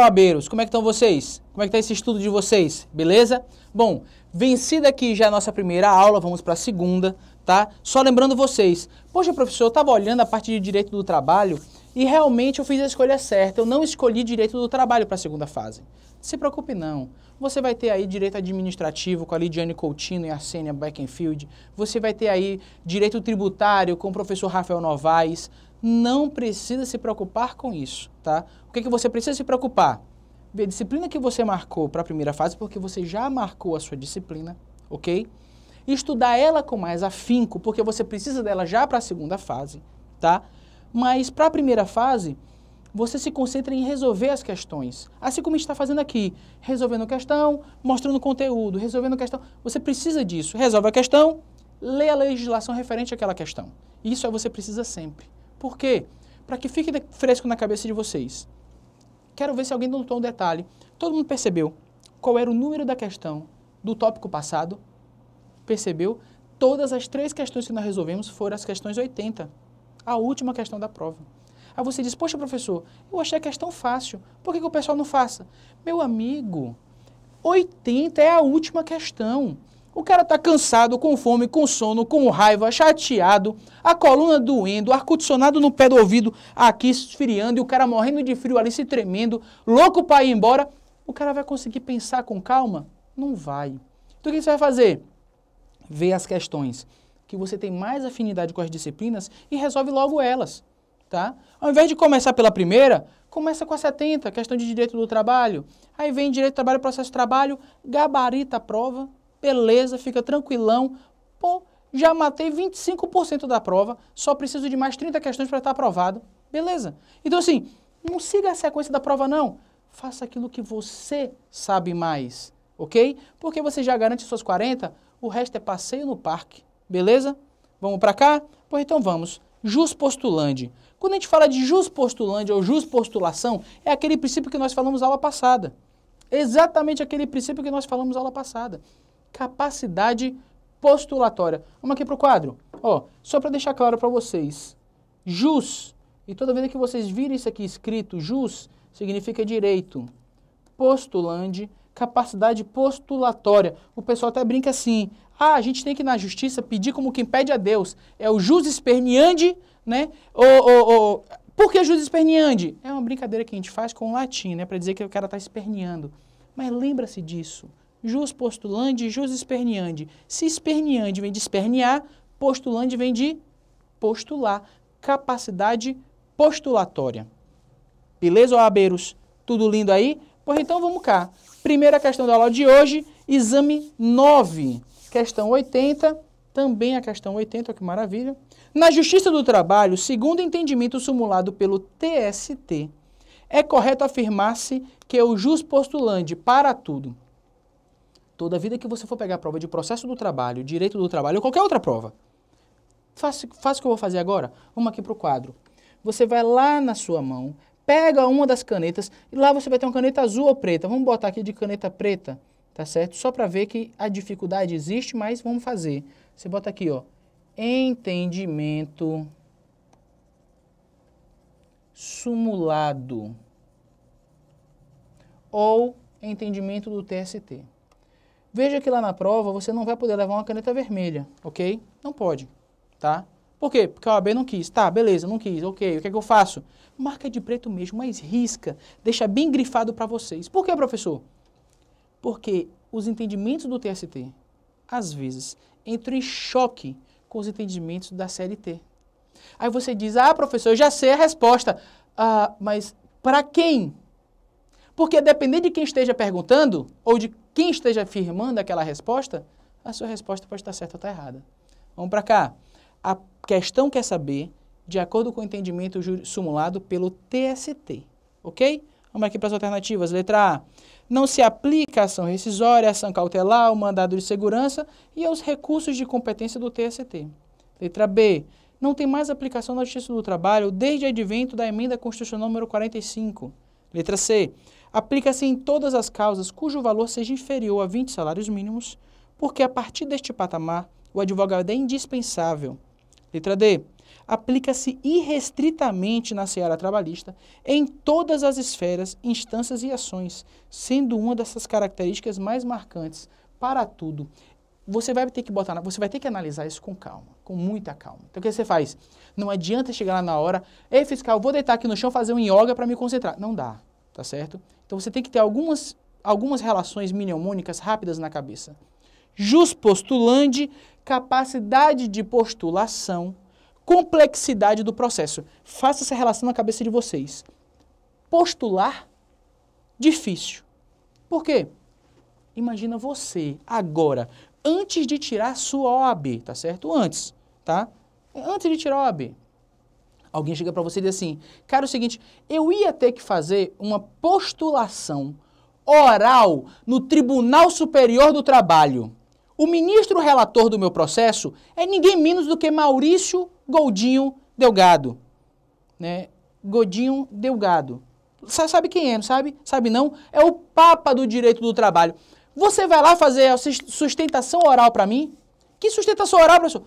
OABeiros? Como é que estão vocês? Como é que está esse estudo de vocês? Beleza? Bom, vencida aqui já a nossa primeira aula, vamos para a segunda, tá? Só lembrando vocês, poxa, professor, eu estava olhando a parte de direito do trabalho e realmente eu fiz a escolha certa, eu não escolhi direito do trabalho para a segunda fase. Não se preocupe não, você vai ter aí direito administrativo com a Lidiane Coutinho e a Arsênia Beckenfield, você vai ter aí direito tributário com o professor Rafael Novaes, não precisa se preocupar com isso, tá? O que você precisa se preocupar? Ver a disciplina que você marcou para a primeira fase, porque você já marcou a sua disciplina, ok? E estudar ela com mais afinco, porque você precisa dela já para a segunda fase, tá? Mas para a primeira fase, você se concentra em resolver as questões. Assim como a gente está fazendo aqui, resolvendo questão, mostrando conteúdo, resolvendo questão. Você precisa disso. Resolve a questão, lê a legislação referente àquela questão. Isso você precisa sempre. Por quê? Para que fique fresco na cabeça de vocês. Quero ver se alguém notou um detalhe. Todo mundo percebeu qual era o número da questão do tópico passado? Percebeu? Todas as 3 questões que nós resolvemos foram as questões 80. A última questão da prova. Aí você diz, poxa, professor, eu achei a questão fácil. Por que o pessoal não faça? Meu amigo, 80 é a última questão. O cara está cansado, com fome, com sono, com raiva, chateado, a coluna doendo, ar-condicionado no pé do ouvido aqui esfriando e o cara morrendo de frio ali se tremendo, louco para ir embora. O cara vai conseguir pensar com calma? Não vai. Então o que você vai fazer? Ver as questões que você tem mais afinidade com as disciplinas e resolve logo elas, tá? Ao invés de começar pela primeira, começa com a 70, questão de direito do trabalho. Aí vem direito do trabalho, processo de trabalho, gabarita a prova. Beleza, fica tranquilão. Pô, já matei 25% da prova, só preciso de mais 30 questões para estar aprovado. Beleza. Então assim, não siga a sequência da prova não. Faça aquilo que você sabe mais, ok? Porque você já garante suas 40, o resto é passeio no parque. Beleza? Vamos para cá? Pois então vamos. Jus postulandi. Quando a gente fala de jus postulandi ou jus postulação, é aquele princípio que nós falamos na aula passada. Exatamente aquele princípio que nós falamos na aula passada. Capacidade postulatória. Vamos aqui para o quadro. Ó, só para deixar claro para vocês. Jus, e toda vez que vocês virem isso aqui escrito, jus, significa direito. Postulandi, capacidade postulatória. O pessoal até brinca assim, a gente tem que ir na justiça pedir como quem pede a Deus. É o jus esperneandi, né? Por que jus esperneandi? É uma brincadeira que a gente faz com o latim, né? Para dizer que o cara está esperneando. Mas lembra-se disso. Jus postulandi, jus esperneandi. Se esperneandi vem de espernear, postulandi vem de postular. Capacidade postulatória. Beleza, OABeiros? Tudo lindo aí? Pois então vamos cá. Primeira questão da aula de hoje, exame 9. Questão 80, também a questão 80, que maravilha. Na Justiça do Trabalho, segundo o entendimento simulado pelo TST, é correto afirmar-se que o jus postulandi para tudo. Toda vida que você for pegar a prova de processo do trabalho, direito do trabalho ou qualquer outra prova, faça o que eu vou fazer agora. Vamos aqui para o quadro. Você vai lá na sua mão, pega uma das canetas e lá você vai ter uma caneta azul ou preta. Vamos botar aqui de caneta preta, tá certo? Só para ver que a dificuldade existe, mas vamos fazer. Você bota aqui, ó, entendimento simulado ou entendimento do TST. Veja que lá na prova você não vai poder levar uma caneta vermelha, ok? Não pode, tá? Por quê? Porque a OAB não quis. Tá, beleza, não quis, ok. O que é que eu faço? Marca de preto mesmo, mas risca. Deixa bem grifado para vocês. Por quê, professor? Porque os entendimentos do TST, às vezes, entram em choque com os entendimentos da CLT. Aí você diz, professor, eu já sei a resposta. Mas para quem? Porque dependendo de quem esteja perguntando, ou de quem esteja afirmando aquela resposta, a sua resposta pode estar certa ou estar errada. Vamos para cá. A questão quer saber, de acordo com o entendimento simulado pelo TST, ok? Vamos aqui para as alternativas. Letra A. Não se aplica a ação rescisória, a ação cautelar, o mandado de segurança e aos recursos de competência do TST. Letra B. Não tem mais aplicação na Justiça do Trabalho desde o advento da emenda constitucional número 45. Letra C. Aplica-se em todas as causas cujo valor seja inferior a 20 salários mínimos, porque a partir deste patamar o advogado é indispensável. Letra D. aplica-se irrestritamente na seara trabalhista em todas as esferas, instâncias e ações, sendo uma dessas características mais marcantes para tudo. Você vai ter que analisar isso com calma, com muita calma. Então o que você faz? Não adianta chegar lá na hora, ei fiscal, vou deitar aqui no chão fazer um yoga para me concentrar. Não dá, tá certo? Então você tem que ter algumas relações mnemônicas rápidas na cabeça. Jus postulandi, capacidade de postulação, complexidade do processo. Faça essa relação na cabeça de vocês. Postular, difícil. Por quê? Imagina você, agora, antes de tirar a sua OAB, tá certo? Antes, tá? Antes de tirar a OAB. Alguém chega para você e diz assim, cara, é o seguinte, eu ia ter que fazer uma postulação oral no Tribunal Superior do Trabalho. O ministro relator do meu processo é ninguém menos do que Maurício Godinho Delgado. Né? Godinho Delgado. Sabe quem é, não sabe? Sabe não? É o Papa do Direito do Trabalho. Você vai lá fazer a sustentação oral para mim? Que sustentação oral, professor?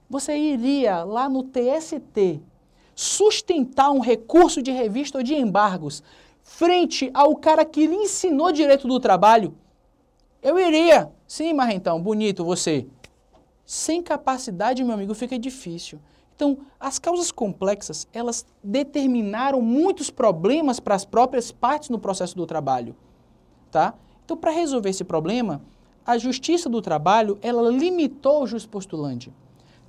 Você iria lá no TST sustentar um recurso de revista ou de embargos frente ao cara que lhe ensinou direito do trabalho? Eu iria. Sim, Marrentão, bonito você. Sem capacidade, meu amigo, fica difícil. Então, as causas complexas, elas determinaram muitos problemas para as próprias partes no processo do trabalho, tá? Então, para resolver esse problema, a Justiça do Trabalho, ela limitou o jus postulandi.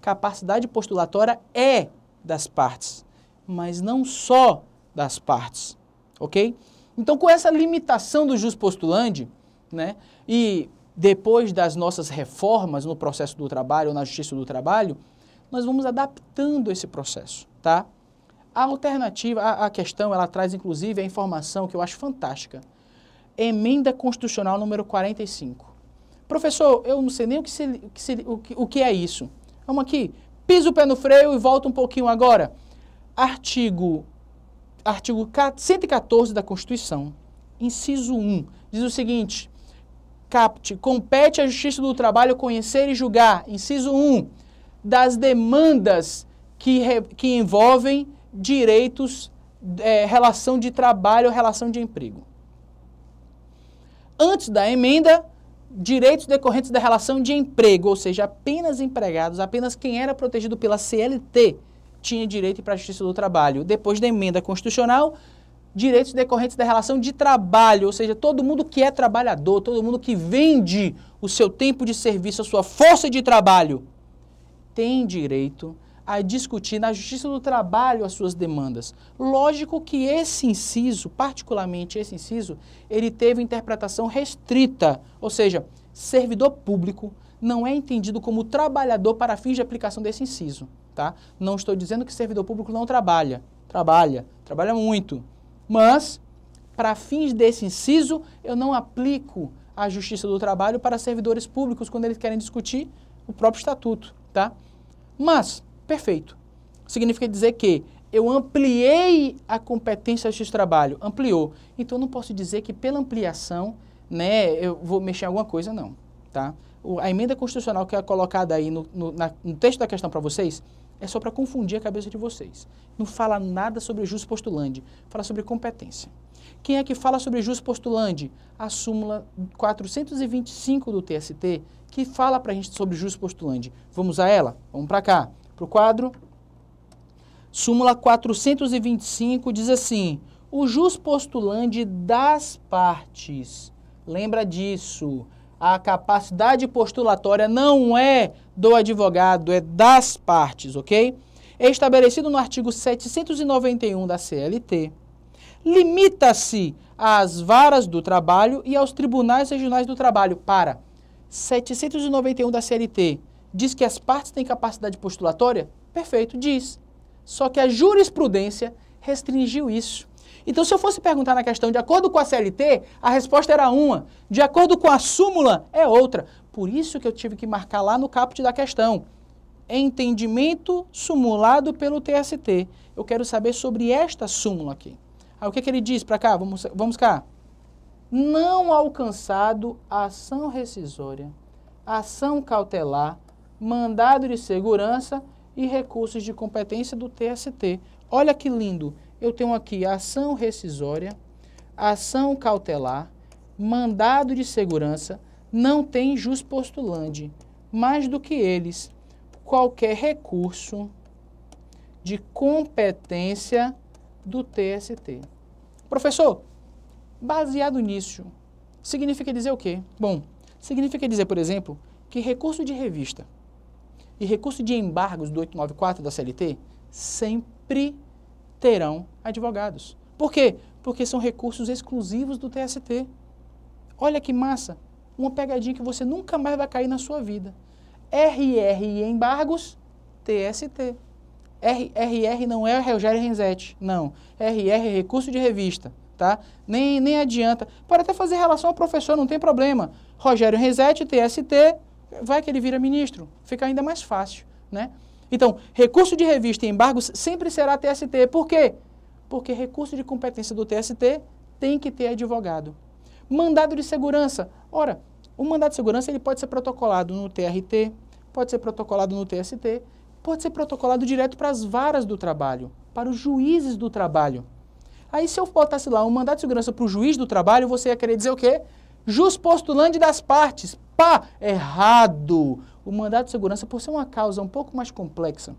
Capacidade postulatória é das partes, mas não só das partes, ok? Então, com essa limitação do jus postulandi, né, e depois das nossas reformas no processo do trabalho, ou na Justiça do Trabalho, nós vamos adaptando esse processo, tá? A alternativa, a questão, ela traz inclusive a informação que eu acho fantástica. Emenda Constitucional número 45. Professor, eu não sei nem o que é isso. Vamos aqui, pisa o pé no freio e volta um pouquinho agora. Artigo 114 da Constituição, inciso 1, diz o seguinte, compete à Justiça do Trabalho conhecer e julgar, inciso 1, das demandas que envolvem direitos, relação de trabalho ou relação de emprego. Antes da emenda, direitos decorrentes da relação de emprego, ou seja, apenas empregados, apenas quem era protegido pela CLT tinha direito para a Justiça do Trabalho. Depois da emenda constitucional, direitos decorrentes da relação de trabalho, ou seja, todo mundo que é trabalhador, todo mundo que vende o seu tempo de serviço, a sua força de trabalho, tem direito a discutir na Justiça do Trabalho as suas demandas. Lógico que esse inciso, particularmente esse inciso, ele teve interpretação restrita, ou seja, servidor público não é entendido como trabalhador para fins de aplicação desse inciso, tá? Não estou dizendo que servidor público não trabalha, trabalha muito, mas para fins desse inciso eu não aplico a Justiça do Trabalho para servidores públicos quando eles querem discutir o próprio estatuto, tá? Mas, perfeito, significa dizer que eu ampliei a competência da Justiça do Trabalho, ampliou. Então, eu não posso dizer que pela ampliação, né, eu vou mexer em alguma coisa, não, tá? A emenda constitucional que é colocada aí no texto da questão para vocês é só para confundir a cabeça de vocês. Não fala nada sobre jus postulandi, fala sobre competência. Quem é que fala sobre jus postulandi? A súmula 425 do TST, que fala para a gente sobre jus postulandi. Vamos a ela? Vamos para cá, para o quadro. Súmula 425 diz assim, o jus postulandi das partes. Lembra disso. A capacidade postulatória não é do advogado, é das partes, ok? É estabelecido no artigo 791 da CLT. Limita-se às varas do trabalho e aos tribunais regionais do trabalho. Para 791 da CLT, diz que as partes têm capacidade postulatória? Perfeito, diz. Só que a jurisprudência restringiu isso. Então, se eu fosse perguntar na questão de acordo com a CLT, a resposta era uma. De acordo com a súmula, é outra. Por isso que eu tive que marcar lá no caput da questão. Entendimento sumulado pelo TST. Eu quero saber sobre esta súmula aqui. Aí, o que ele diz para cá? Vamos cá. Não alcançado ação rescisória, ação cautelar, mandado de segurança e recursos de competência do TST. Olha que lindo, eu tenho aqui ação rescisória, ação cautelar, mandado de segurança, não tem jus postulante. Mais do que eles, qualquer recurso de competência do TST. Professor, baseado nisso, significa dizer o quê? Bom, significa dizer, por exemplo, que recurso de revista e recurso de embargos do 894 da CLT sempre terão advogados. Por quê? Porque são recursos exclusivos do TST. Olha que massa, uma pegadinha que você nunca mais vai cair na sua vida. RR e embargos, TST. RR não é Rogério Renzetti, não. RR é recurso de revista, tá? Nem adianta. Pode até fazer relação ao professor, não tem problema. Rogério Renzetti, TST, vai que ele vira ministro. Fica ainda mais fácil, né? Então, recurso de revista e embargos sempre será TST. Por quê? Porque recurso de competência do TST tem que ter advogado. Mandado de segurança. Ora, o mandado de segurança ele pode ser protocolado no TRT, pode ser protocolado no TST, pode ser protocolado direto para as varas do trabalho, para os juízes do trabalho. Aí se eu botasse lá um mandado de segurança para o juiz do trabalho, você ia querer dizer o quê? Jus postulante das partes. Pá! Errado! O mandado de segurança, por ser uma causa um pouco mais complexa,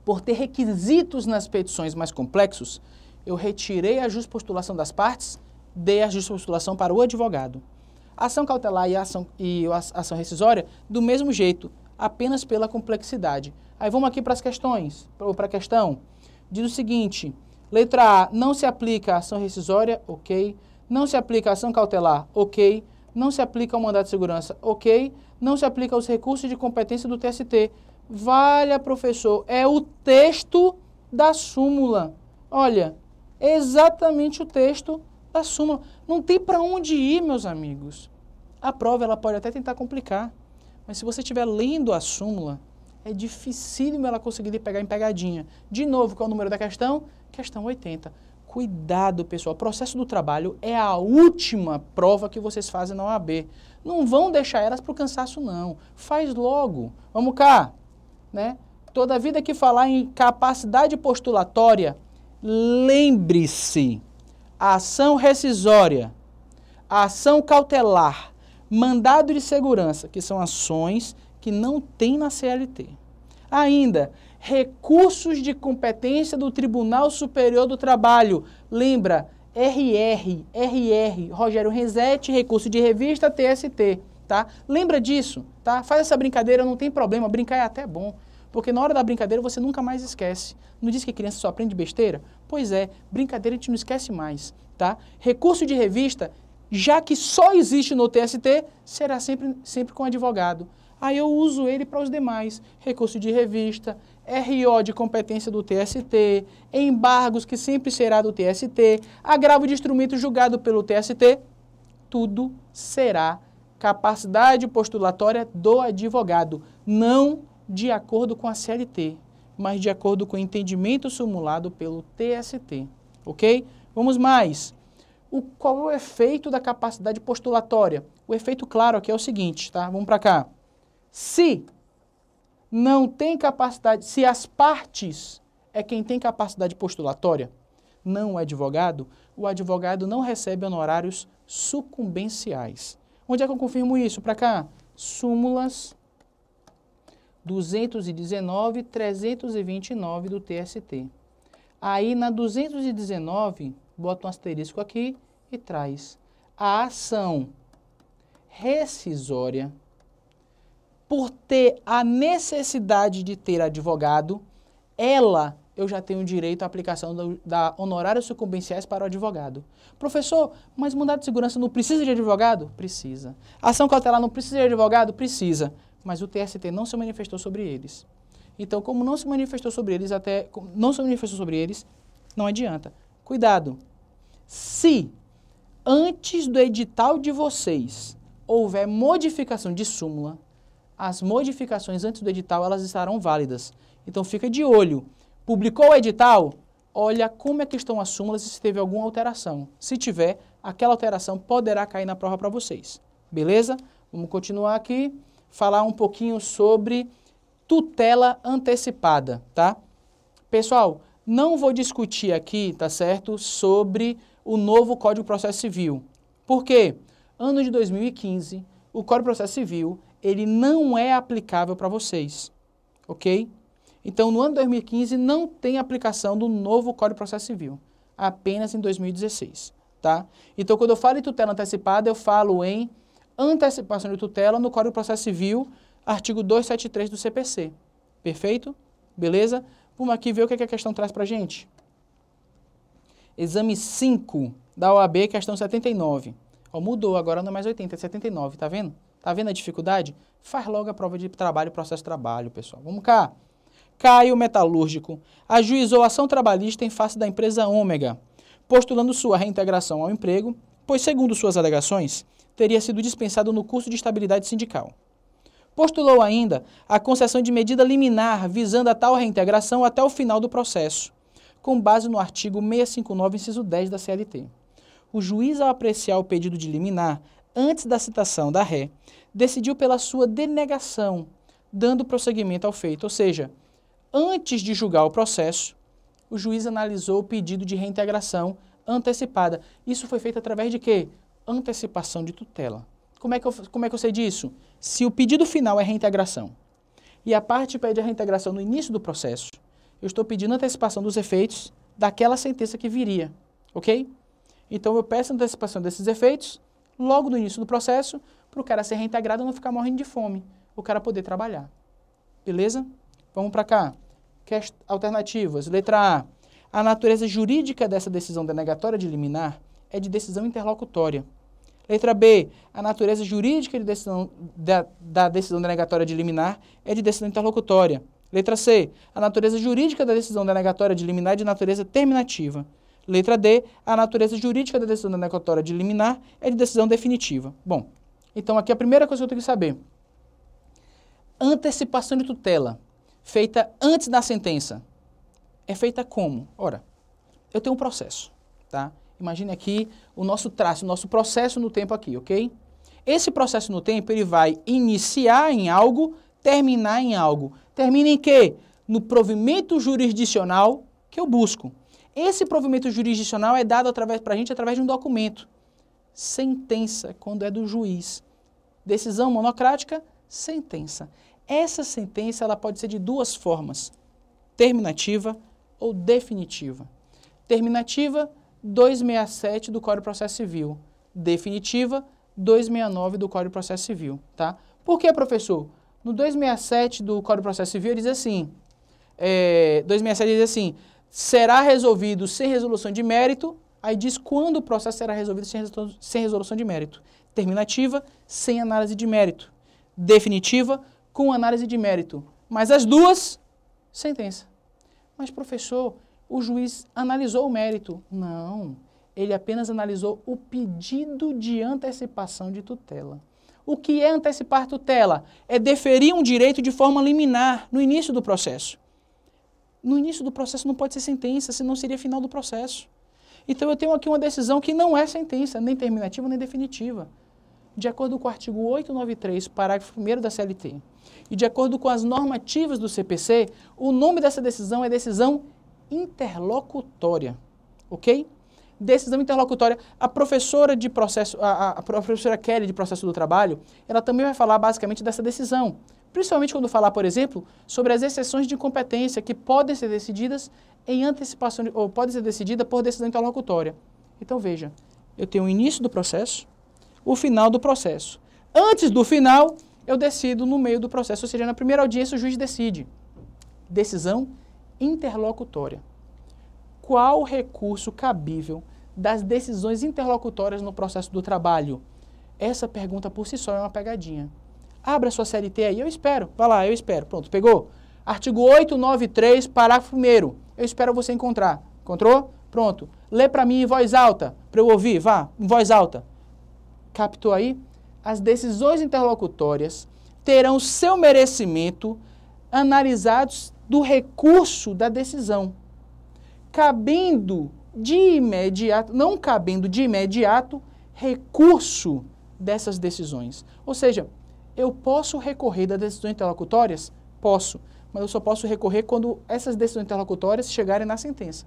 por ter requisitos nas petições mais complexos, eu retirei a juspostulação das partes, dei a juspostulação para o advogado. A ação cautelar e a ação rescisória, do mesmo jeito, apenas pela complexidade. Aí vamos aqui para as questões, ou para a questão. Diz o seguinte, letra A, não se aplica a ação rescisória, ok. Não se aplica a ação cautelar, ok. Não se aplica ao mandado de segurança, ok. Não se aplica aos recursos de competência do TST. Valha, professor, é o texto da súmula. Olha, exatamente o texto da súmula. Não tem para onde ir, meus amigos. A prova ela pode até tentar complicar, mas se você estiver lendo a súmula, é dificílimo ela conseguir pegar em pegadinha. De novo, qual é o número da questão? Questão 80. Cuidado, pessoal. O processo do trabalho é a última prova que vocês fazem na OAB. Não vão deixar elas para o cansaço, não. Faz logo. Vamos cá. Né? Toda vida que falar em capacidade postulatória, lembre-se, a ação rescisória, a ação cautelar, mandado de segurança, que são ações que não tem na CLT. Ainda, recursos de competência do Tribunal Superior do Trabalho. Lembra, RR, Rogério Renzetti, recurso de revista, TST. Tá? Lembra disso, tá? Faz essa brincadeira, não tem problema, brincar é até bom. Porque na hora da brincadeira você nunca mais esquece. Não diz que criança só aprende besteira? Pois é, brincadeira a gente não esquece mais, tá? Recurso de revista, já que só existe no TST, será sempre com advogado. Aí eu uso ele para os demais. Recurso de revista, RO de competência do TST, embargos que sempre será do TST, agravo de instrumento julgado pelo TST, tudo será capacidade postulatória do advogado, não de acordo com a CLT, mas de acordo com o entendimento simulado pelo TST, ok? Vamos mais. Qual é o efeito da capacidade postulatória? O efeito claro aqui é o seguinte, tá? Vamos para cá. Se não tem capacidade, se as partes é quem tem capacidade postulatória, não o advogado não recebe honorários sucumbenciais. Onde é que eu confirmo isso? Para cá. Súmulas 219 e 329 do TST. Aí na 219, bota um asterisco aqui e traz a ação rescisória, por ter a necessidade de ter advogado, eu já tenho direito à aplicação da honorários sucumbenciais para o advogado. Professor, mas mandado de segurança não precisa de advogado? Precisa. Ação cautelar não precisa de advogado? Precisa. Mas o TST não se manifestou sobre eles. Então, como não se manifestou sobre eles, não adianta. Cuidado. Se antes do edital de vocês houver modificação de súmula, as modificações antes do edital, elas estarão válidas. Então, fica de olho. Publicou o edital? Olha como é que estão as súmulas e se teve alguma alteração. Se tiver, aquela alteração poderá cair na prova para vocês. Beleza? Vamos continuar aqui. Falar um pouquinho sobre tutela antecipada, tá? Pessoal, não vou discutir aqui, tá certo, sobre o novo Código de Processo Civil. Por quê? Ano de 2015, o Código de Processo Civil, ele não é aplicável para vocês, ok? Então, no ano de 2015, não tem aplicação do novo Código de Processo Civil, apenas em 2016, tá? Então, quando eu falo em tutela antecipada, eu falo em antecipação de tutela no Código de Processo Civil, artigo 273 do CPC. Perfeito? Beleza? Vamos aqui ver o que a questão traz para a gente. Exame 5 da OAB, questão 79. Ó, mudou, agora não é mais 80, é 79, tá vendo? Tá vendo a dificuldade? Faz logo a prova de trabalho, processo de trabalho, pessoal. Vamos cá. Caio Metalúrgico ajuizou ação trabalhista em face da empresa Ômega, postulando sua reintegração ao emprego, pois, segundo suas alegações, teria sido dispensado no curso de estabilidade sindical. Postulou ainda a concessão de medida liminar visando a tal reintegração até o final do processo, com base no artigo 659, inciso 10 da CLT. O juiz, ao apreciar o pedido de liminar, antes da citação da ré, decidiu pela sua denegação, dando prosseguimento ao feito. Ou seja, antes de julgar o processo, o juiz analisou o pedido de reintegração antecipada. Isso foi feito através de quê? Antecipação de tutela. Como é que eu sei disso? Se o pedido final é reintegração e a parte pede a reintegração no início do processo, eu estou pedindo antecipação dos efeitos daquela sentença que viria, ok? Então eu peço antecipação desses efeitos logo no início do processo para o cara ser reintegrado e não ficar morrendo de fome, o cara poder trabalhar. Beleza? Vamos para cá. Alternativas. Letra A. A natureza jurídica dessa decisão denegatória de liminar é de decisão interlocutória. Letra B. A natureza jurídica de decisão, da decisão denegatória de liminar é de decisão interlocutória. Letra C. A natureza jurídica da decisão denegatória de liminar é de natureza terminativa. Letra D. A natureza jurídica da decisão denegatória de liminar é de decisão definitiva. Bom, então aqui a primeira coisa que eu tenho que saber. Antecipação de tutela, feita antes da sentença, é feita como? Ora, eu tenho um processo, tá? Imagine aqui o nosso traço, o nosso processo no tempo aqui, ok? Esse processo no tempo, ele vai iniciar em algo, terminar em algo. Termina em quê? No provimento jurisdicional que eu busco. Esse provimento jurisdicional é dado para a gente através de um documento. Sentença, quando é do juiz. Decisão monocrática, sentença. Essa sentença ela pode ser de duas formas, terminativa ou definitiva. Terminativa, 267 do Código de Processo Civil. Definitiva, 269 do Código de Processo Civil. Tá? Por que, professor? No 267 do Código de Processo Civil, ele diz assim, 267 diz assim, será resolvido sem resolução de mérito, aí diz quando o processo será resolvido sem resolução de mérito. Terminativa, sem análise de mérito. Definitiva, com análise de mérito. Mas as duas, sentença. Mas, professor, o juiz analisou o mérito. Não, ele apenas analisou o pedido de antecipação de tutela. O que é antecipar tutela? É deferir um direito de forma liminar no início do processo. No início do processo não pode ser sentença, senão seria final do processo. Então eu tenho aqui uma decisão que não é sentença, nem terminativa, nem definitiva. De acordo com o artigo 893, parágrafo 1º da CLT, e de acordo com as normativas do CPC, o nome dessa decisão é decisão interlocutória, ok? Decisão interlocutória. A professora de processo, a professora Kelly de processo do trabalho, ela também vai falar basicamente dessa decisão. Principalmente quando falar, por exemplo, sobre as exceções de incompetência que podem ser decididas em antecipação, ou podem ser decididas por decisão interlocutória. Então veja, eu tenho o início do processo, o final do processo. Antes do final, eu decido no meio do processo, ou seja, na primeira audiência o juiz decide. Decisão interlocutória. Qual recurso cabível das decisões interlocutórias no processo do trabalho? Essa pergunta por si só é uma pegadinha. Abra sua CLT aí, eu espero. Vai lá, eu espero. Pronto, pegou? Artigo 893, parágrafo 1º. Eu espero você encontrar. Encontrou? Pronto. Lê para mim em voz alta, para eu ouvir. Vá, em voz alta. Captou aí? As decisões interlocutórias terão seu merecimento analisados do recurso da decisão, cabendo de imediato, não cabendo de imediato, recurso dessas decisões. Ou seja, eu posso recorrer das decisões interlocutórias? Posso, mas eu só posso recorrer quando essas decisões interlocutórias chegarem na sentença.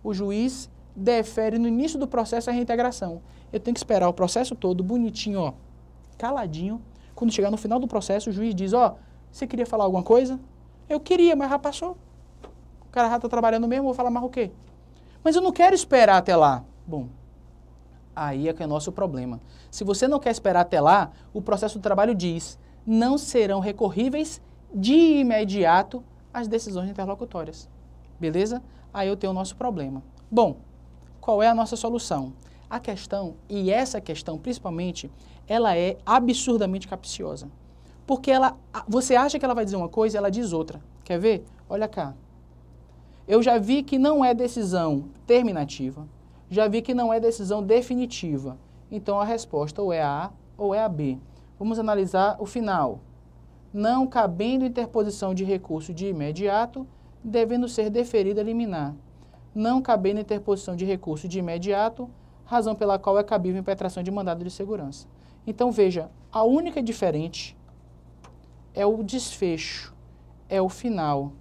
O juiz defere no início do processo a reintegração. Eu tenho que esperar o processo todo bonitinho, ó, caladinho. Quando chegar no final do processo, o juiz diz, ó, você queria falar alguma coisa? Eu queria, mas já passou. O cara já está trabalhando mesmo, vou falar mais o quê? Mas eu não quero esperar até lá. Bom, aí é que é o nosso problema. Se você não quer esperar até lá, o processo do trabalho diz, não serão recorríveis de imediato as decisões interlocutórias. Beleza? Aí eu tenho o nosso problema. Bom, qual é a nossa solução? A questão, e essa questão principalmente, ela é absurdamente capciosa. Porque você acha que ela vai dizer uma coisa e ela diz outra. Quer ver? Olha cá. Eu já vi que não é decisão terminativa, já vi que não é decisão definitiva. Então a resposta ou é a A ou é a B. Vamos analisar o final. Não cabendo interposição de recurso de imediato, devendo ser deferida liminar. Não cabendo interposição de recurso de imediato, razão pela qual é cabível impetração de mandado de segurança. Então veja, a única diferente é o desfecho, é o final.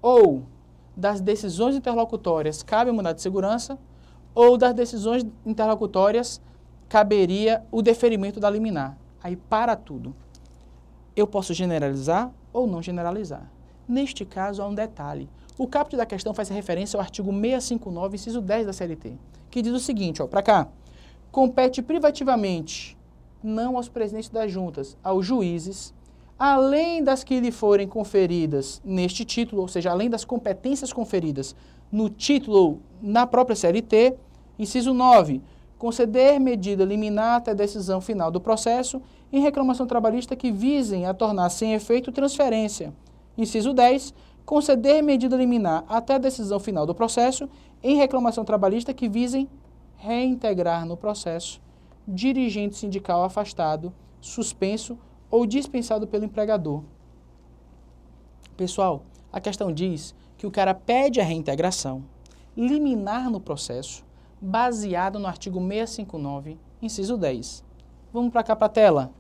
Ou das decisões interlocutórias cabe o mandado de segurança, ou das decisões interlocutórias caberia o deferimento da liminar. Aí para tudo. Eu posso generalizar ou não generalizar. Neste caso, há um detalhe. O caput da questão faz referência ao artigo 659, inciso 10 da CLT, que diz o seguinte, ó, para cá. Compete privativamente, não aos presidentes das juntas, aos juízes, além das que lhe forem conferidas neste título, ou seja, além das competências conferidas no título ou na própria CLT, inciso 9, conceder medida liminar até a decisão final do processo em reclamação trabalhista que visem a tornar sem efeito transferência. Inciso 10, conceder medida liminar até a decisão final do processo em reclamação trabalhista que visem reintegrar no processo dirigente sindical afastado, suspenso ou dispensado pelo empregador. Pessoal, a questão diz que o cara pede a reintegração liminar no processo baseado no artigo 659, inciso 10. Vamos para cá para a tela.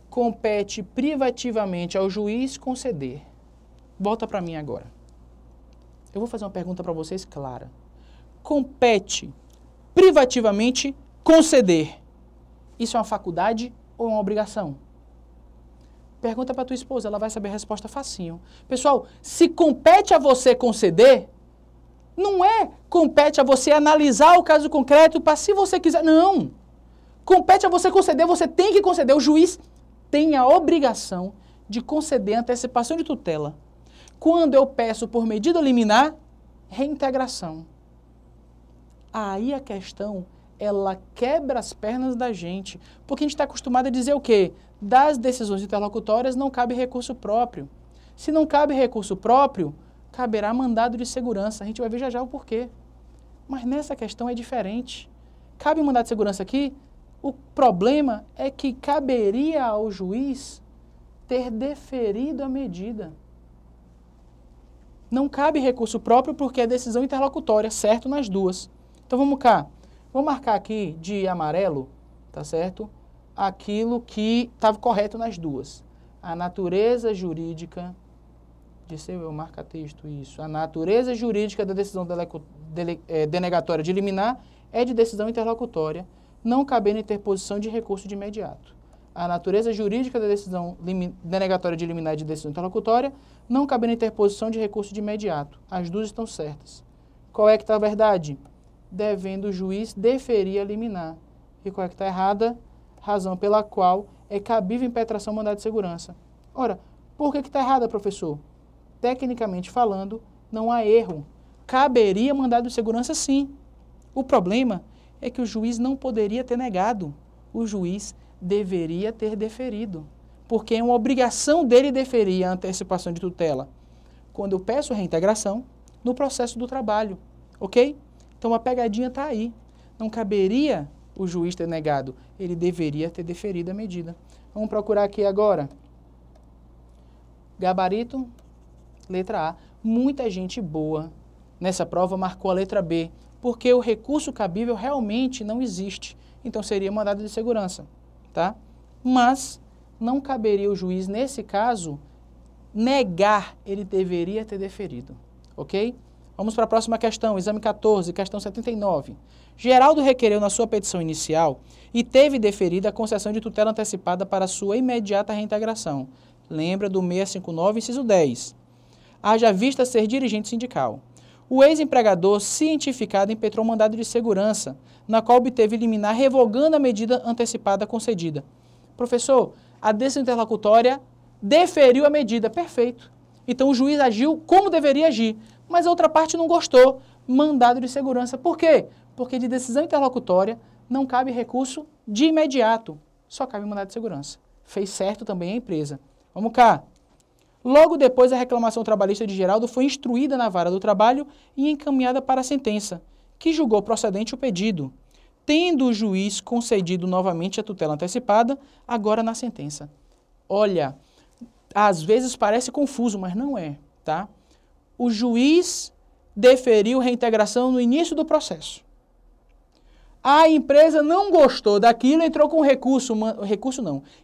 Compete privativamente ao juiz conceder. Volta para mim agora. Eu vou fazer uma pergunta para vocês clara. Compete privativamente conceder. Isso é uma faculdade ou uma obrigação? Pergunta para tua esposa, ela vai saber a resposta facinho. Pessoal, se compete a você conceder, não é compete a você analisar o caso concreto para se você quiser. Não. Compete a você conceder, você tem que conceder. O juiz tem a obrigação de conceder antecipação de tutela. Quando eu peço por medida liminar, reintegração. Aí a questão, ela quebra as pernas da gente, porque a gente está acostumado a dizer o quê? Das decisões interlocutórias não cabe recurso próprio. Se não cabe recurso próprio, caberá mandado de segurança. A gente vai ver já já o porquê. Mas nessa questão é diferente. Cabe um mandado de segurança aqui? O problema é que caberia ao juiz ter deferido a medida. Não cabe recurso próprio porque é decisão interlocutória, certo nas duas. Então vamos cá. Vou marcar aqui de amarelo, tá certo? Aquilo que estava correto nas duas. A natureza jurídica, disse eu marcar texto, isso. A natureza jurídica da decisão denegatória de liminar é de decisão interlocutória, não cabendo interposição de recurso de imediato. A natureza jurídica da decisão denegatória de liminar é de decisão interlocutória, não cabendo interposição de recurso de imediato. As duas estão certas. Qual é que está a verdade? Devendo o juiz deferir a liminar. E qual é que está errada? Razão pela qual é cabível impetração mandado de segurança. Ora, por que está errada, professor? Tecnicamente falando, não há erro. Caberia mandado de segurança, sim. O problema é que o juiz não poderia ter negado. O juiz deveria ter deferido. Porque é uma obrigação dele deferir a antecipação de tutela. Quando eu peço reintegração, no processo do trabalho. Ok? Então a pegadinha está aí. Não caberia o juiz ter negado. Ele deveria ter deferido a medida. Vamos procurar aqui agora. Gabarito, letra A. Muita gente boa nessa prova marcou a letra B, porque o recurso cabível realmente não existe. Então seria mandado de segurança, tá? Mas não caberia o juiz, nesse caso, negar, ele deveria ter deferido, ok? Vamos para a próxima questão, exame 14, questão 79. Geraldo requereu na sua petição inicial e teve deferida a concessão de tutela antecipada para sua imediata reintegração. Lembra do 659, inciso 10. Haja vista ser dirigente sindical. O ex-empregador, cientificado, impetrou mandado de segurança, na qual obteve liminar revogando a medida antecipada concedida. Professor, a decisão interlocutória deferiu a medida. Perfeito. Então o juiz agiu como deveria agir, mas a outra parte não gostou. Mandado de segurança. Por quê? Porque de decisão interlocutória não cabe recurso de imediato, só cabe mandado de segurança. Fez certo também a empresa. Vamos cá. Logo depois, a reclamação trabalhista de Geraldo foi instruída na vara do trabalho e encaminhada para a sentença, que julgou procedente o pedido, tendo o juiz concedido novamente a tutela antecipada, agora na sentença. Olha, às vezes parece confuso, mas não é, tá? O juiz deferiu reintegração no início do processo. A empresa não gostou daquilo, entrou com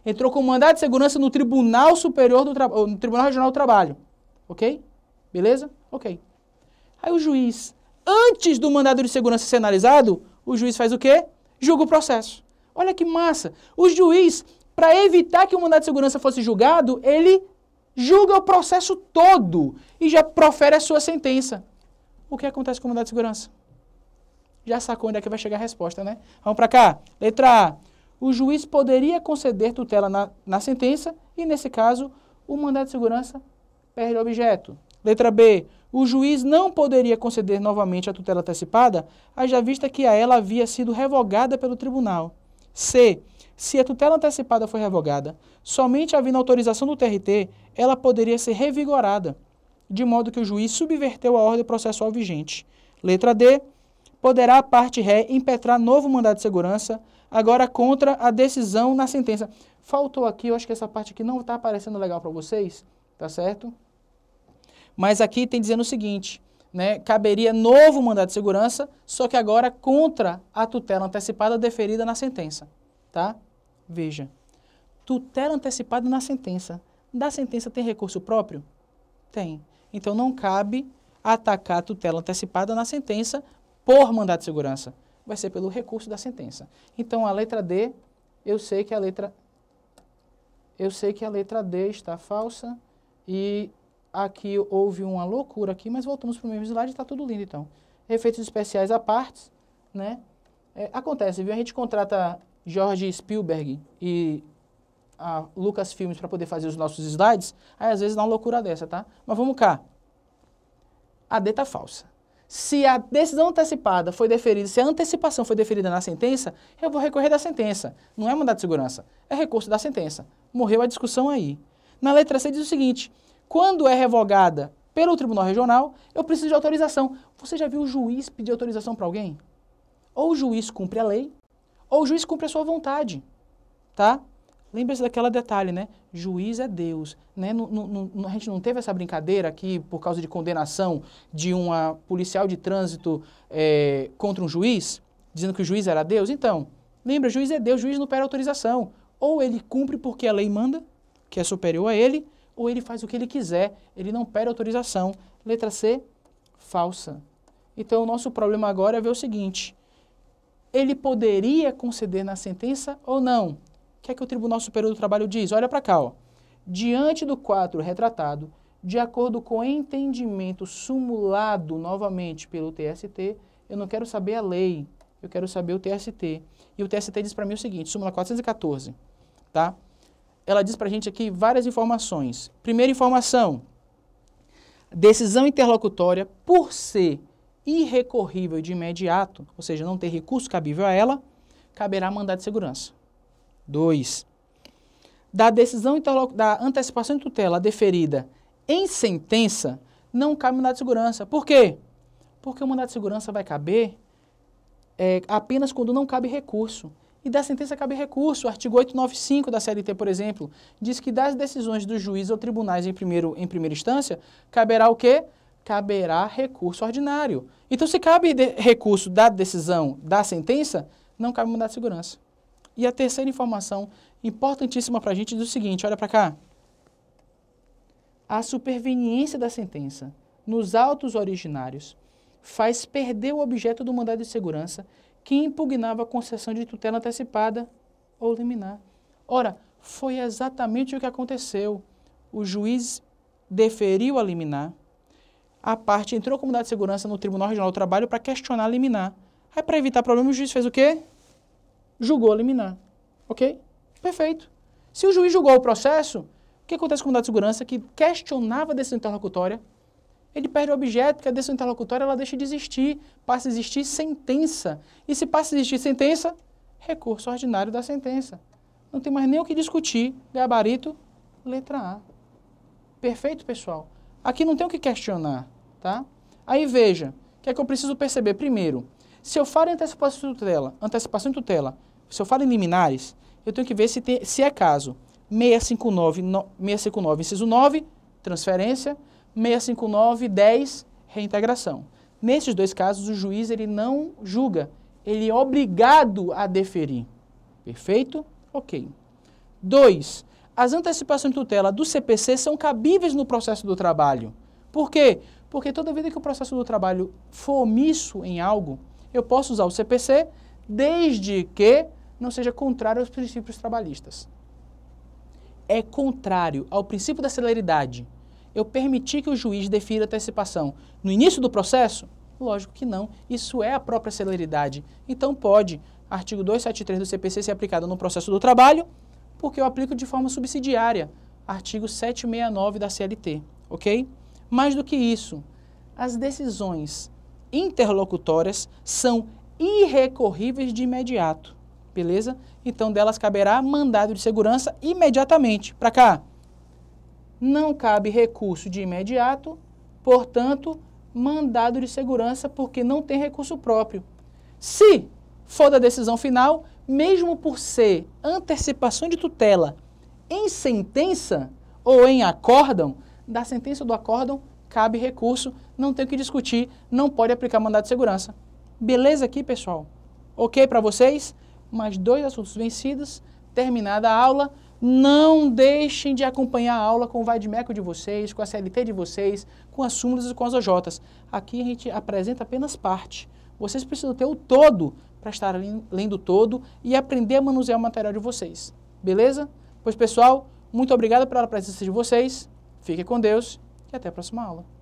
entrou com mandado de segurança no Tribunal Superior do Trabalho, no Tribunal Regional do Trabalho. Ok? Beleza? Ok. Aí o juiz, antes do mandado de segurança ser analisado, o juiz faz o quê? Julga o processo. Olha que massa. O juiz, para evitar que o mandado de segurança fosse julgado, ele julga o processo todo e já profere a sua sentença. O que acontece com o mandado de segurança? Já sacou onde é que vai chegar a resposta, né? Vamos para cá. Letra A. O juiz poderia conceder tutela na sentença e, nesse caso, o mandado de segurança perde o objeto. Letra B. O juiz não poderia conceder novamente a tutela antecipada, haja vista que a ela havia sido revogada pelo tribunal. C. Se a tutela antecipada foi revogada, somente havendo autorização do TRT, ela poderia ser revigorada, de modo que o juiz subverteu a ordem processual vigente. Letra D. Poderá a parte ré impetrar novo mandado de segurança, agora contra a decisão na sentença. Faltou aqui, eu acho que essa parte aqui não está aparecendo legal para vocês, tá certo? Mas aqui tem dizendo o seguinte, né? Caberia novo mandado de segurança, só que agora contra a tutela antecipada deferida na sentença, tá? Veja, tutela antecipada na sentença. Da sentença tem recurso próprio? Tem. Então não cabe atacar a tutela antecipada na sentença por mandado de segurança. Vai ser pelo recurso da sentença. Então, a letra D, eu sei que a letra D está falsa e aqui houve uma loucura aqui, mas voltamos para o mesmo slide e está tudo lindo, então. Efeitos especiais à parte, né? Acontece, viu? A gente contrata George Spielberg e a Lucas Filmes para poder fazer os nossos slides, aí às vezes dá uma loucura dessa, tá? Mas vamos cá. A D está falsa. Se a decisão antecipada foi deferida, se a antecipação foi deferida na sentença, eu vou recorrer da sentença. Não é mandado de segurança, é recurso da sentença. Morreu a discussão aí. Na letra C diz o seguinte, quando é revogada pelo Tribunal Regional, eu preciso de autorização. Você já viu o juiz pedir autorização para alguém? Ou o juiz cumpre a lei, ou o juiz cumpre a sua vontade, tá? Lembra-se daquele detalhe, né? Juiz é Deus, né? A gente não teve essa brincadeira aqui por causa de condenação de uma policial de trânsito contra um juiz, dizendo que o juiz era Deus? Então, lembra, juiz é Deus, juiz não pede autorização. Ou ele cumpre porque a lei manda, que é superior a ele, ou ele faz o que ele quiser, ele não pede autorização. Letra C, falsa. Então, o nosso problema agora é ver o seguinte, ele poderia conceder na sentença ou não? O que é que o Tribunal Superior do Trabalho diz? Olha para cá, ó. Diante do quadro retratado, de acordo com o entendimento sumulado novamente pelo TST, eu não quero saber a lei, eu quero saber o TST. E o TST diz para mim o seguinte, súmula 414, tá? Ela diz para a gente aqui várias informações. Primeira informação, decisão interlocutória, por ser irrecorrível de imediato, ou seja, não ter recurso cabível a ela, caberá mandado de segurança. 2. Da decisão da antecipação de tutela deferida em sentença, não cabe mandado de segurança. Por quê? Porque o mandado de segurança vai caber apenas quando não cabe recurso. E da sentença cabe recurso. O artigo 895 da CLT, por exemplo, diz que das decisões dos juízes ou tribunais em primeira instância, caberá o quê? Caberá recurso ordinário. Então, se cabe recurso da decisão da sentença, não cabe mandado de segurança. E a terceira informação importantíssima para a gente, diz o seguinte, olha para cá. A superveniência da sentença nos autos originários faz perder o objeto do mandado de segurança que impugnava a concessão de tutela antecipada ou liminar. Ora, foi exatamente o que aconteceu. O juiz deferiu a liminar, a parte entrou com mandado de segurança no Tribunal Regional do Trabalho para questionar a liminar. Aí, para evitar problema, o juiz fez o quê? Julgou a liminar. Ok? Perfeito. Se o juiz julgou o processo, o que acontece com o mandado de segurança que questionava a decisão interlocutória? Ele perde o objeto, porque a decisão interlocutória ela deixa de existir, passa a existir sentença. E se passa a existir sentença, recurso ordinário da sentença. Não tem mais nem o que discutir, gabarito, letra A. Perfeito, pessoal? Aqui não tem o que questionar, tá? Aí veja, o que é que eu preciso perceber? Primeiro, se eu falo em antecipação em tutela, se eu falo em liminares, eu tenho que ver se é caso 659, inciso 9, transferência, 659, 10, reintegração. Nesses dois casos, o juiz ele não julga, ele é obrigado a deferir. Perfeito? Ok. 2. As antecipações de tutela do CPC são cabíveis no processo do trabalho. Por quê? Porque toda vez que o processo do trabalho for omisso em algo, eu posso usar o CPC desde que não seja contrário aos princípios trabalhistas. É contrário ao princípio da celeridade eu permitir que o juiz defira a antecipação no início do processo? Lógico que não. Isso é a própria celeridade. Então pode, artigo 273 do CPC ser aplicado no processo do trabalho, porque eu aplico de forma subsidiária, artigo 769 da CLT, ok? Mais do que isso, as decisões interlocutórias são irrecorríveis de imediato, beleza? Então delas caberá mandado de segurança imediatamente. Para cá, não cabe recurso de imediato, portanto, mandado de segurança porque não tem recurso próprio. Se for da decisão final, mesmo por ser antecipação de tutela em sentença ou em acórdão, da sentença do acórdão cabe recurso, não tem o que discutir, não pode aplicar mandado de segurança. Beleza aqui, pessoal? Ok para vocês? Mais 2 assuntos vencidos, terminada a aula. Não deixem de acompanhar a aula com o Vademécum de vocês, com a CLT de vocês, com as súmulas e com as OJs. Aqui a gente apresenta apenas parte. Vocês precisam ter o todo para estar lendo o todo e aprender a manusear o material de vocês. Beleza? Pois, pessoal, muito obrigado pela presença de vocês. Fiquem com Deus e até a próxima aula.